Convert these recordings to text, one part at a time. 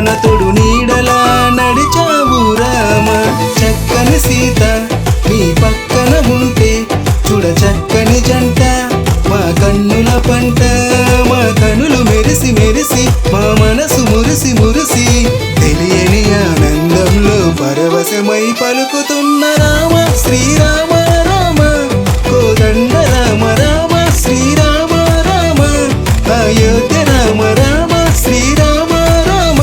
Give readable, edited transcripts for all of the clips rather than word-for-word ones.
మన తోడు నీడలా నడిచావు రామ. చక్కని సీత నీ పక్కన ఉంటే చూడ చక్కని జంట, మా కన్నుల పంట, మా కనులు మెరిసి మెరిసి, మా మనసు మురిసి మురిసి, తెలియని ఆనందంలో పరవశమై పలుకుతున్న రామ శ్రీరామ రామ, కోదండ రామ రామ శ్రీరామ రామ, అయోధ్య రామ రామ శ్రీరామ రామ,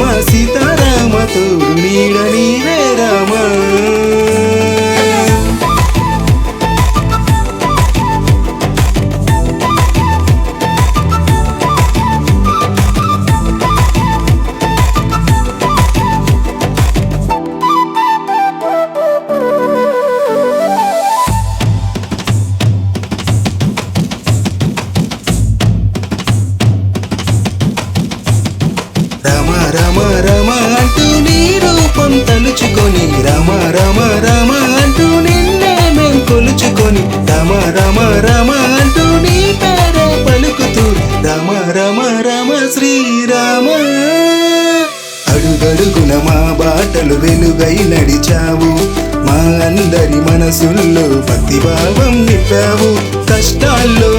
మా సీతారామ తోడు నీడ నీవే రామ. రమ రమ రమ అంటూ నీ రూపం తలుచుకొని, రమ రమ రమ అంటూ నిన్నే మేం కొలుచుకొని, రమ రమ రమ అంటూ నీ పేరే పలుకుతూ, రమ రమ రమ శ్రీరామ. అడుగడుగున మా బాటలు వెలుగై నడిచావు, మా అందరి మనసుల్లో భక్తిభావం నింపావు. కష్టాల్లో